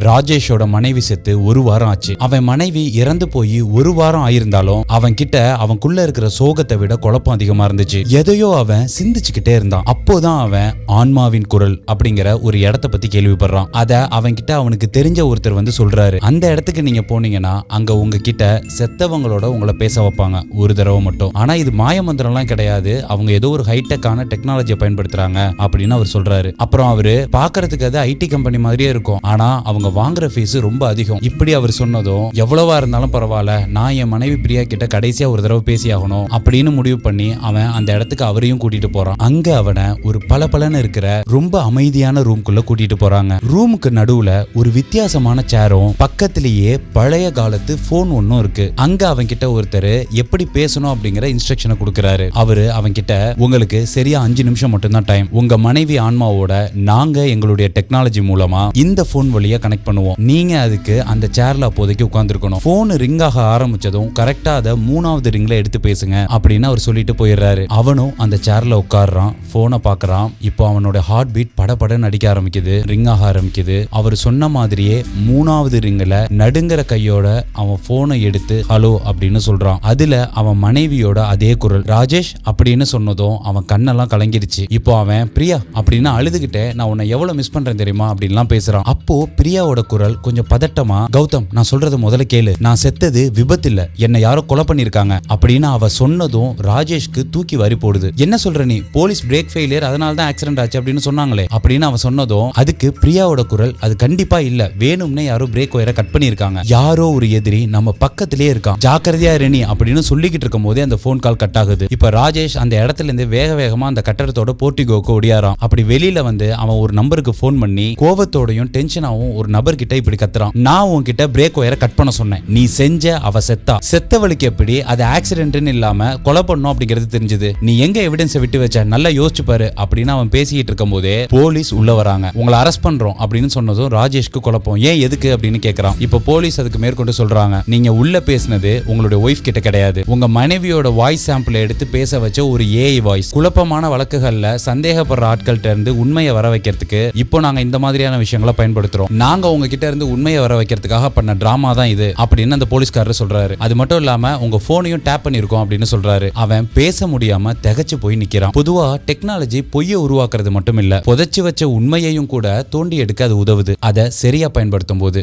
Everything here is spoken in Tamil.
ராஜேஷோட மனைவி செத்து ஒரு வாரம் ஆச்சு. அவன் மனைவி இறந்து போய் ஒரு வாரம் ஆயிருந்தாலும் அவன் கிட்ட அவனுக்குள்ள இருக்கிற சோகத்தை விட குழப்பம் அதிகமா இருந்துச்சு. எதையோ அவன் சிந்திச்சுக்கிட்டே இருந்தான். அப்போதான் அவன் ஆன்மாவின் குரல் அப்படிங்கிற ஒரு இடத்த பத்தி கேள்விப்படுறான். அத அவன் கிட்ட அவனுக்கு தெரிஞ்ச ஒருத்தர் வந்து சொல்றாரு. அந்த இடத்துக்கு நீங்க போனீங்கன்னா அங்க உங்ககிட்ட செத்தவங்களோட உங்களை பேச வைப்பாங்க ஒரு தடவை மட்டும். ஆனா இது மாயமந்திரம் எல்லாம் கிடையாது, அவங்க ஏதோ ஒரு ஹைடெக்கான டெக்னாலஜியை பயன்படுத்துறாங்க அப்படின்னு அவர் சொல்றாரு. அப்புறம் அவரு பாக்குறதுக்கு அது ஐடி கம்பெனி மாதிரியே இருக்கும், ஆனா அவங்க வாங்குற ஃபீஸ் ரொம்ப அதிகம். இப்படி அவர் சொன்னதும் எவ்வளவா இருந்தாலும் பரவாயில்ல, நான் என் மனைவி பிரியா கிட்ட கடைசியா ஒரு தடவை பேசி ஆகணும் அப்படின்னு முடிவு பண்ணி அவன் அந்த இடத்துக்கு அவரையும் கூட்டிட்டு போறான். அங்க அவனை ஒரு பளபளன்னு இருக்கிற ரொம்ப அமைதியான ரூம்குள்ள கூட்டிட்டு போறாங்க. ரூமுக்கு நடுவுல ஒரு வித்தியாசமான சேரும் பக்கத்திலேயே பழைய காலத்து போன் ஒன்னும் இருக்கு. அங்க அவன் கிட்ட ஒருத்தர் எப்படி பேசணும் அப்படிங்கிற இன்ஸ்ட்ரக்ஷனை கொடுக்கறாரு. அவரு அவன் கிட்ட உங்களுக்கு சரியா 5 நிமிஷம் மட்டும்தான் டைம், உங்க மனைவி ஆன்மாவோட நாங்க எங்களுடைய டெக்னாலஜி மூலமா இந்த போன் வழியா கனெக்ட் பண்ணுவோம், நீங்க அதுக்கு அந்த சேர்ல அப்போதைக்கு உட்கார்ந்துருக்கணும். போன் ரிங் ஆக ஆரம்பிச்சதும் கரெக்டா அதை 3வது ரிங்ல எடுத்து பேசுங்க அப்படின்னு அவர் சொல்லிட்டு போயிடுறாரு. அவனும் அந்த சேர்ல உட்கார்றான், போனை பாக்குறான். இப்போ அவனோட ஹார்ட் பீட் படபடன்னு அடிக்க ஆரம்பிக்குது, ரிங் ஆக ஆரம்பிக்குது. அவர் சொன்ன மாதிரியே 3வது ரிங்ல நடுங்கிற கையோட அவன் போனை எடுத்து ஹலோ அப்படின்னு சொல்றான். அதுல அவன் மனைவியோட அதே குரல் ராஜேஷ் அப்படின்னு சொன்னதும் அவன் கண்ணெல்லாம் கலங்கிருச்சு. இப்போ அவன் பிரியா அப்படின்னு அழுதுகிட்டே நான் உன்னை எவ்வளவு மிஸ் பண்றேன் தெரியுமா அப்படின்லாம் பேசுறான். அப்போ பிரியாவோட குரல் கொஞ்சம் பதட்டமா, கௌதம் நான் சொல்றத முதல்ல கேளு, நான் செத்தது விபத்து இல்ல, என்னை யாரோ கொலை பண்ணிருக்காங்க அப்படின்னு அவ சொன்னதும் ராஜேஷ்க்கு தூக்கி வாரி போடுது. என்ன சொல்ற நீ, போலீஸ் பிரேக் ஃபெயிலியர் அதனால தான் ஆக்சிடென்ட் ஆச்சு அப்படின்னு சொன்னாங்களே அப்படின்னு அவன் சொன்னதும் அதுக்கு பிரியாவோட குரல் அது கண்டிப்பா இல்ல, வேணும்னே யாரோ பிரேக் ஒயரை கட் பண்ணிருக்காங்க, யாரோ ஒரு எதிரி நம்ம பக்கத்திலே இருக்கான், ஜாக்கிரதையா இரு நீ அப்படின்னு சொல்லிக்கிட்டு இருக்கும் போதே அந்த போன் கால் கட் ஆகுது. இப்ப ராஜேஷ் அந்த இடத்துல இருந்து வேக வேகமா அந்த கட்டடத்தோட போர்ட்டிகோக்கு ஓடியாரான். அப்படி வெளியில வந்து அவன் ஒரு நம்பருக்கு போன் பண்ணி கோவத்தோடையும் டென்ஷனாவும் ஒரு நபர் கிட்ட இப்படி கத்துறான், நான் உன்கிட்ட பிரேக் ஒயரை கட் பண்ண சொன்னேன், நீ செஞ்ச, அவ செத்தா, செத்தவளுக்கு எப்படி அது ஆக்சிடென்ட்னு இல்லாம கொலை பண்ணும் அப்படிங்கிறது தெரிஞ்சது, நீ எங்க எவிடன்ஸை விட்டு வச்ச, நல்லா யோசிச்சு பாரு அப்படின்னு அவன் பேசிக்கிட்டு இருக்கும் போதே போலீஸ் உள்ள வராங்க. உங்களை அரெஸ்ட் பண்றோம் அப்படின்னு சொன்னதும் ராஜேஷ்க்கு குழப்பம், ஏன் எதுக்கு அப்படின்னு கேக்குறான். இப்ப போலீஸ் அதுக்கு மேற்கொண்டு சொல்றாங்க, நீங்க உள்ள பேசினது உங்களுடைய ஒய்ஃப் கிட்ட கிடையாது, உங்க மனைவியோட வாய்ஸ் சாம்பிள் எடுத்து பேச வச்ச ஒரு ஏஐ வாய்ஸ். குழப்பமான வழக்குகள்ல சந்தேகப்படுற ஆட்கள்கிட்ட இருந்து உண்மையை வர வைக்கிறதுக்கு இப்போ நாங்க இந்த மாதிரியான விஷயங்களை பயன்படுத்துறோம், நாங்க உங்ககிட்ட இருந்து உண்மையை வர வைக்கிறதுக்காக பண்ண டிராமா தான் இது அப்படின்னு அந்த போலீஸ்காரர் சொல்றாரு. அது மட்டும் இல்லாம உங்க போனையும் டேப் பண்ணிருக்கோம் அப்படின்னு சொல்றாரு. அவன் பேச முடியாம திகச்சு போய் நிக்கிறான். பொதுவா டெக்னாலஜி பொய்யை உருவாக்குறது மட்டும் இல்ல, புதைச்சு வச்ச உண்மையையும் கூட தோண்டி எடுக்க அது உதவுது, அதை சரியா பயன்படுத்தும் போது.